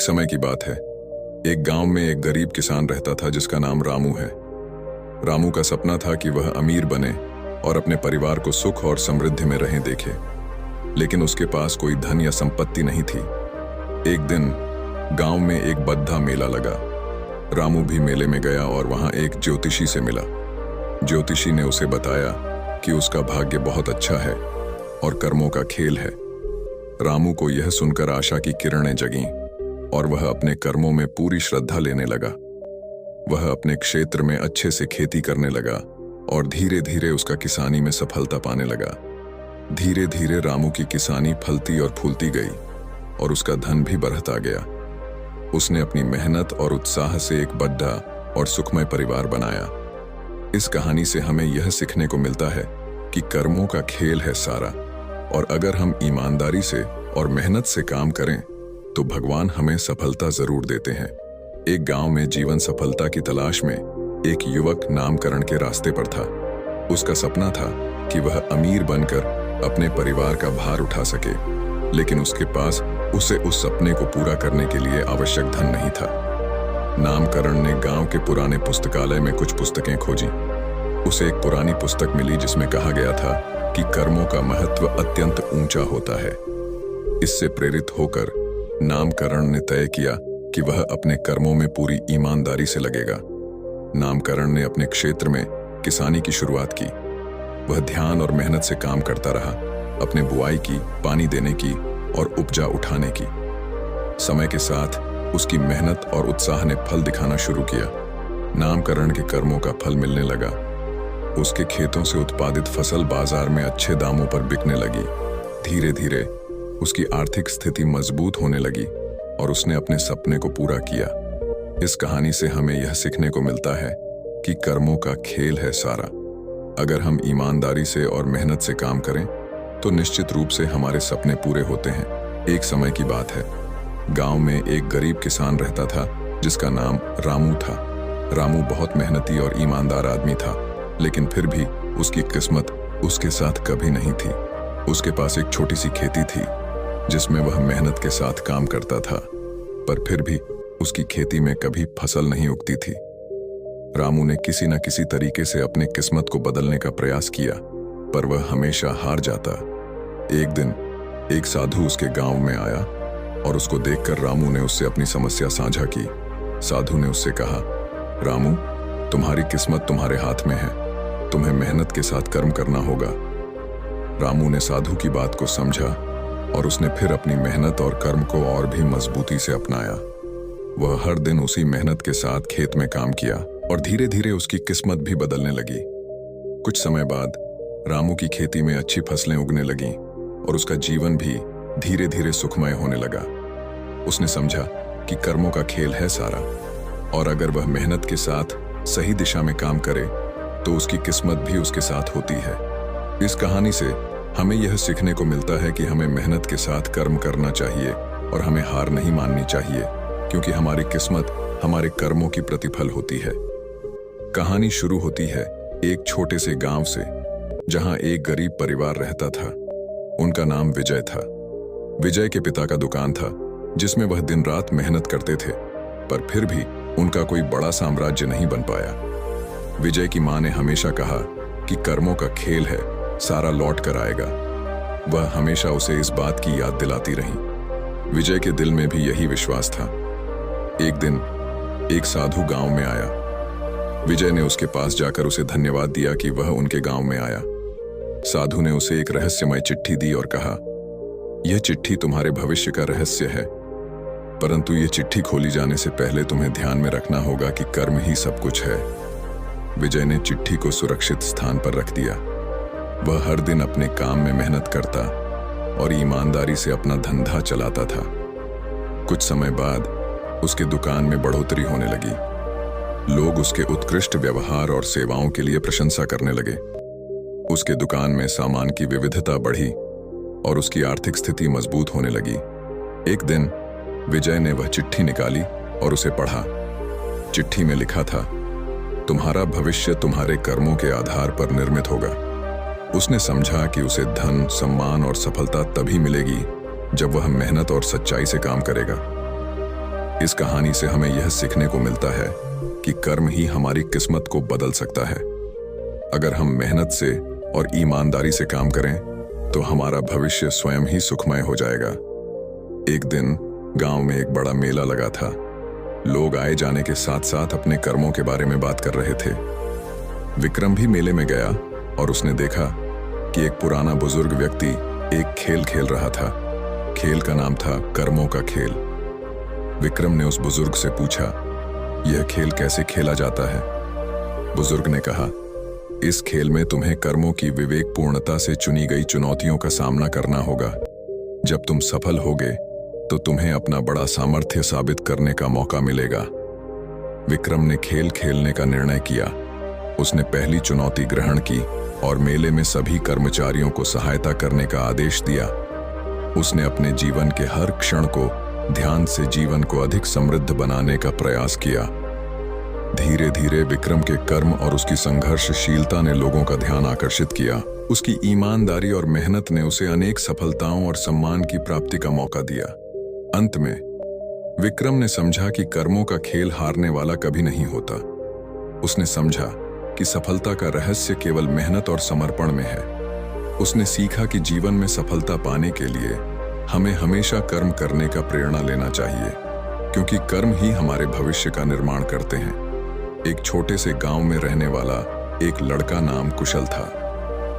एक समय की बात है। एक गांव में एक गरीब किसान रहता था जिसका नाम रामू है। रामू का सपना था कि वह अमीर बने और अपने परिवार को सुख और समृद्धि में रहें देखे, लेकिन उसके पास कोई धन या संपत्ति नहीं थी। एक दिन गांव में एक बद्धा मेला लगा। रामू भी मेले में गया और वहां एक ज्योतिषी से मिला। ज्योतिषी ने उसे बताया कि उसका भाग्य बहुत अच्छा है और कर्मों का खेल है। रामू को यह सुनकर आशा की किरणें जगीं और वह अपने कर्मों में पूरी श्रद्धा लेने लगा। वह अपने क्षेत्र में अच्छे से खेती करने लगा और धीरे धीरे उसका किसानी में सफलता पाने लगा। धीरे धीरे रामू की किसानी फलती और फूलती गई और उसका धन भी बढ़ता गया। उसने अपनी मेहनत और उत्साह से एक बड़ा और सुखमय परिवार बनाया। इस कहानी से हमें यह सीखने को मिलता है कि कर्मों का खेल है सारा, और अगर हम ईमानदारी से और मेहनत से काम करें तो भगवान हमें सफलता जरूर देते हैं। एक गांव में जीवन सफलता की तलाश में एक युवक नामकरण के रास्ते पर था। उसका सपना था कि वह अमीर बनकर अपने परिवार का भार उठा सके, लेकिन उसके पास उसे उस सपने को पूरा करने के लिए आवश्यक धन नहीं था। नामकरण ने गांव के पुराने पुस्तकालय में कुछ पुस्तकें खोजी। उसे एक पुरानी पुस्तक मिली जिसमें कहा गया था कि कर्मों का महत्व अत्यंत ऊंचा होता है। इससे प्रेरित होकर नामकरण ने तय किया कि वह अपने कर्मों में पूरी ईमानदारी से लगेगा। नामकरण ने अपने क्षेत्र में किसानी की शुरुआत की। वह ध्यान और मेहनत से काम करता रहा, अपने बुआई की, पानी देने की और उपजा उठाने की। समय के साथ उसकी मेहनत और उत्साह ने फल दिखाना शुरू किया। नामकरण के कर्मों का फल मिलने लगा। उसके खेतों से उत्पादित फसल बाजार में अच्छे दामों पर बिकने लगी। धीरे धीरे उसकी आर्थिक स्थिति मजबूत होने लगी और उसने अपने सपने को पूरा किया। इस कहानी से हमें यह सीखने को मिलता है कि कर्मों का खेल है सारा। अगर हम ईमानदारी से और मेहनत से काम करें तो निश्चित रूप से हमारे सपने पूरे होते हैं। एक समय की बात है। गांव में एक गरीब किसान रहता था जिसका नाम रामू था। रामू बहुत मेहनती और ईमानदार आदमी था, लेकिन फिर भी उसकी किस्मत उसके साथ कभी नहीं थी। उसके पास एक छोटी सी खेती थी जिसमें वह मेहनत के साथ काम करता था, पर फिर भी उसकी खेती में कभी फसल नहीं उगती थी। रामू ने किसी न किसी तरीके से अपनी किस्मत को बदलने का प्रयास किया, पर वह हमेशा हार जाता। एक दिन एक साधु उसके गांव में आया और उसको देखकर रामू ने उससे अपनी समस्या साझा की। साधु ने उससे कहा, रामू, तुम्हारी किस्मत तुम्हारे हाथ में है, तुम्हें मेहनत के साथ कर्म करना होगा। रामू ने साधु की बात को समझा और उसने फिर अपनी मेहनत और कर्म को और भी मजबूती से अपनाया। वह हर दिन उसी मेहनत के साथ खेत में काम किया और धीरे धीरे उसकी किस्मत भी बदलने लगी। कुछ समय बाद रामू की खेती में अच्छी फसलें उगने लगीं और उसका जीवन भी धीरे धीरे सुखमय होने लगा। उसने समझा कि कर्मों का खेल है सारा, और अगर वह मेहनत के साथ सही दिशा में काम करे तो उसकी किस्मत भी उसके साथ होती है। इस कहानी से हमें यह सीखने को मिलता है कि हमें मेहनत के साथ कर्म करना चाहिए और हमें हार नहीं माननी चाहिए, क्योंकि हमारी किस्मत हमारे कर्मों की प्रतिफल होती है। कहानी शुरू होती है एक छोटे से गांव से, जहां एक गरीब परिवार रहता था। उनका नाम विजय था। विजय के पिता का दुकान था जिसमें वह दिन रात मेहनत करते थे, पर फिर भी उनका कोई बड़ा साम्राज्य नहीं बन पाया। विजय की मां ने हमेशा कहा कि कर्मों का खेल है, सारा लौट कर आएगा। वह हमेशा उसे इस बात की याद दिलाती रही। विजय के दिल में भी यही विश्वास था। एक दिन एक साधु गांव में आया। विजय ने उसके पास जाकर उसे धन्यवाद दिया कि वह उनके गांव में आया। साधु ने उसे एक रहस्यमय चिट्ठी दी और कहा, यह चिट्ठी तुम्हारे भविष्य का रहस्य है, परंतु यह चिट्ठी खोली जाने से पहले तुम्हें ध्यान में रखना होगा कि कर्म ही सब कुछ है। विजय ने चिट्ठी को सुरक्षित स्थान पर रख दिया। वह हर दिन अपने काम में मेहनत करता और ईमानदारी से अपना धंधा चलाता था। कुछ समय बाद उसके दुकान में बढ़ोतरी होने लगी। लोग उसके उत्कृष्ट व्यवहार और सेवाओं के लिए प्रशंसा करने लगे। उसके दुकान में सामान की विविधता बढ़ी और उसकी आर्थिक स्थिति मजबूत होने लगी। एक दिन विजय ने वह चिट्ठी निकाली और उसे पढ़ा। चिट्ठी में लिखा था, तुम्हारा भविष्य तुम्हारे कर्मों के आधार पर निर्मित होगा। उसने समझा कि उसे धन, सम्मान और सफलता तभी मिलेगी जब वह मेहनत और सच्चाई से काम करेगा। इस कहानी से हमें यह सीखने को मिलता है कि कर्म ही हमारी किस्मत को बदल सकता है। अगर हम मेहनत से और ईमानदारी से काम करें तो हमारा भविष्य स्वयं ही सुखमय हो जाएगा। एक दिन गांव में एक बड़ा मेला लगा था। लोग आए जाने के साथ साथ अपने कर्मों के बारे में बात कर रहे थे। विक्रम भी मेले में गया और उसने देखा कि एक पुराना बुजुर्ग व्यक्ति एक खेल खेल रहा था। खेल का नाम था कर्मों का खेल। विक्रम ने उस बुजुर्ग से पूछा, यह खेल कैसे खेला जाता है? बुजुर्ग ने कहा, इस खेल में तुम्हें कर्मों की विवेकपूर्णता से चुनी गई चुनौतियों का सामना करना होगा। जब तुम सफल होगे तो तुम्हें अपना बड़ा सामर्थ्य साबित करने का मौका मिलेगा। विक्रम ने खेल खेलने का निर्णय किया। उसने पहली चुनौती ग्रहण की और मेले में सभी कर्मचारियों को सहायता करने का आदेश दिया। उसने अपने जीवन के हर क्षण को ध्यान से जीवन को अधिक समृद्ध बनाने का प्रयास किया। धीरे धीरे विक्रम के कर्म और उसकी संघर्षशीलता ने लोगों का ध्यान आकर्षित किया। उसकी ईमानदारी और मेहनत ने उसे अनेक सफलताओं और सम्मान की प्राप्ति का मौका दिया। अंत में विक्रम ने समझा कि कर्मों का खेल हारने वाला कभी नहीं होता। उसने समझा कि सफलता का रहस्य केवल मेहनत और समर्पण में है। उसने सीखा कि जीवन में सफलता पाने के लिए हमें हमेशा कर्म करने का प्रेरणा लेना चाहिए, क्योंकि कर्म ही हमारे भविष्य का निर्माण करते हैं। एक छोटे से गांव में रहने वाला एक लड़का नाम कुशल था।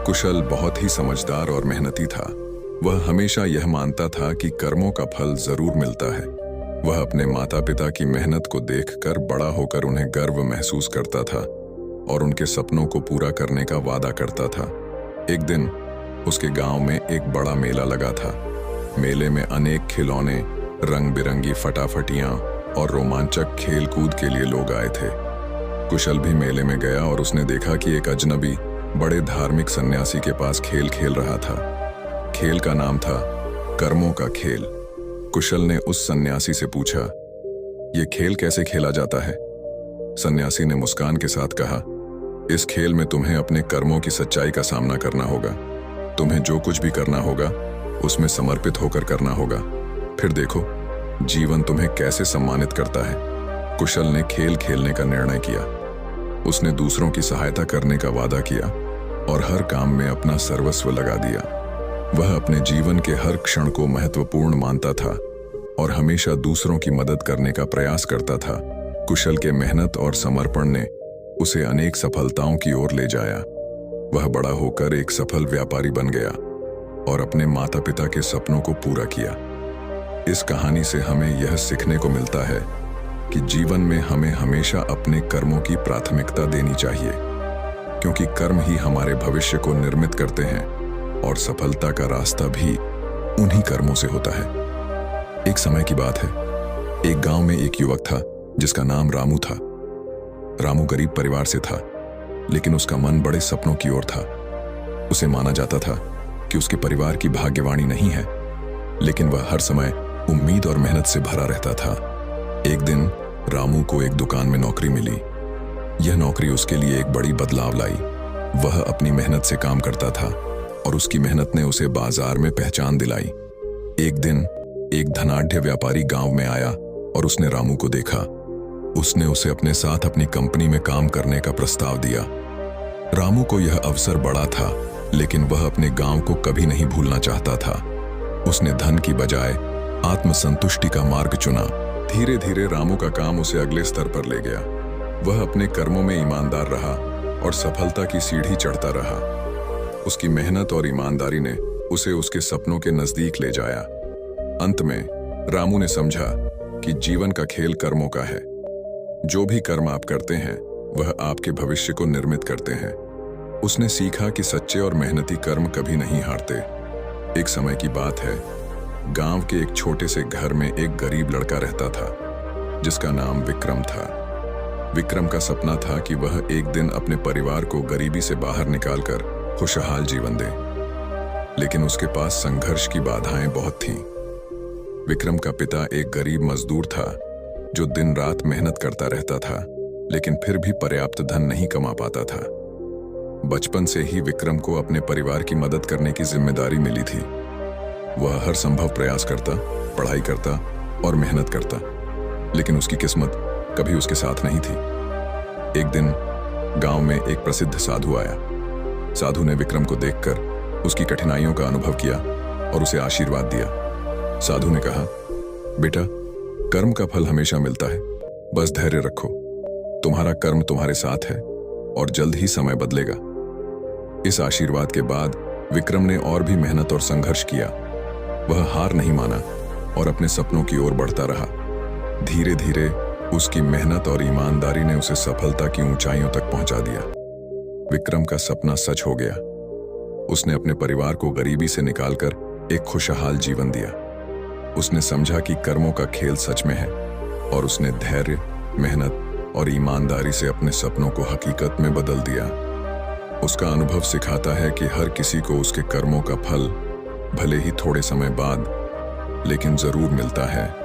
कुशल बहुत ही समझदार और मेहनती था। वह हमेशा यह मानता था कि कर्मों का फल जरूर मिलता है। वह अपने माता पिता की मेहनत को देखकर बड़ा होकर उन्हें गर्व महसूस करता था और उनके सपनों को पूरा करने का वादा करता था। एक दिन उसके गांव में एक बड़ा मेला लगा था। मेले में अनेक खिलौने, रंग बिरंगी फटाफटियां और रोमांचक खेल कूद के लिए लोग आए थे। कुशल भी मेले में गया और उसने देखा कि एक अजनबी बड़े धार्मिक सन्यासी के पास खेल खेल रहा था। खेल का नाम था कर्मों का खेल। कुशल ने उस सन्यासी से पूछा, यह खेल कैसे खेला जाता है? सन्यासी ने मुस्कान के साथ कहा, इस खेल में तुम्हें अपने कर्मों की सच्चाई का सामना करना होगा। तुम्हें जो कुछ भी करना होगा उसमें समर्पित होकर करना होगा। फिर देखो जीवन तुम्हें कैसे सम्मानित करता है। कुशल ने खेल खेलने का निर्णय किया। उसने दूसरों की सहायता करने का वादा किया और हर काम में अपना सर्वस्व लगा दिया। वह अपने जीवन के हर क्षण को महत्वपूर्ण मानता था और हमेशा दूसरों की मदद करने का प्रयास करता था। कुशल के मेहनत और समर्पण ने उसे अनेक सफलताओं की ओर ले जाया। वह बड़ा होकर एक सफल व्यापारी बन गया और अपने माता पिता के सपनों को पूरा किया। इस कहानी से हमें यह सीखने को मिलता है कि जीवन में हमें हमेशा अपने कर्मों की प्राथमिकता देनी चाहिए, क्योंकि कर्म ही हमारे भविष्य को निर्मित करते हैं और सफलता का रास्ता भी उन्हीं कर्मों से होता है। एक समय की बात है, एक गांव में एक युवक था जिसका नाम रामू था। रामू गरीब परिवार से था, लेकिन उसका मन बड़े सपनों की ओर था। उसे माना जाता था कि उसके परिवार की भाग्यवाणी नहीं है, लेकिन वह हर समय उम्मीद और मेहनत से भरा रहता था। एक दिन रामू को एक दुकान में नौकरी मिली। यह नौकरी उसके लिए एक बड़ी बदलाव लाई। वह अपनी मेहनत से काम करता था और उसकी मेहनत ने उसे बाजार में पहचान दिलाई। एक दिन एक धनाढ्य व्यापारी गांव में आया और उसने रामू को देखा। उसने उसे अपने साथ अपनी कंपनी में काम करने का प्रस्ताव दिया। रामू को यह अवसर बड़ा था, लेकिन वह अपने गांव को कभी नहीं भूलना चाहता था। उसने धन की बजाय आत्मसंतुष्टि का मार्ग चुना। धीरे धीरे रामू का काम उसे अगले स्तर पर ले गया। वह अपने कर्मों में ईमानदार रहा और सफलता की सीढ़ी चढ़ता रहा। उसकी मेहनत और ईमानदारी ने उसे उसके सपनों के नजदीक ले जाया। अंत में रामू ने समझा कि जीवन का खेल कर्मों का है। जो भी कर्म आप करते हैं वह आपके भविष्य को निर्मित करते हैं। उसने सीखा कि सच्चे और मेहनती कर्म कभी नहीं हारते। एक समय की बात है, गांव के एक छोटे से घर में एक गरीब लड़का रहता था जिसका नाम विक्रम था। विक्रम का सपना था कि वह एक दिन अपने परिवार को गरीबी से बाहर निकालकर खुशहाल जीवन दे, लेकिन उसके पास संघर्ष की बाधाएं बहुत थीं। विक्रम का पिता एक गरीब मजदूर था जो दिन रात मेहनत करता रहता था, लेकिन फिर भी पर्याप्त धन नहीं कमा पाता था। बचपन से ही विक्रम को अपने परिवार की मदद करने की जिम्मेदारी मिली थी। वह हर संभव प्रयास करता, पढ़ाई करता और मेहनत करता, लेकिन उसकी किस्मत कभी उसके साथ नहीं थी। एक दिन गांव में एक प्रसिद्ध साधु आया। साधु ने विक्रम को देखकर उसकी कठिनाइयों का अनुभव किया और उसे आशीर्वाद दिया। साधु ने कहा, बेटा, कर्म का फल हमेशा मिलता है, बस धैर्य रखो। तुम्हारा कर्म तुम्हारे साथ है और जल्द ही समय बदलेगा। इस आशीर्वाद के बाद विक्रम ने और भी मेहनत और संघर्ष किया। वह हार नहीं माना और अपने सपनों की ओर बढ़ता रहा। धीरे धीरे उसकी मेहनत और ईमानदारी ने उसे सफलता की ऊंचाइयों तक पहुंचा दिया। विक्रम का सपना सच हो गया। उसने अपने परिवार को गरीबी से निकालकर एक खुशहाल जीवन दिया। उसने समझा कि कर्मों का खेल सच में है और उसने धैर्य, मेहनत और ईमानदारी से अपने सपनों को हकीकत में बदल दिया। उसका अनुभव सिखाता है कि हर किसी को उसके कर्मों का फल भले ही थोड़े समय बाद लेकिन जरूर मिलता है।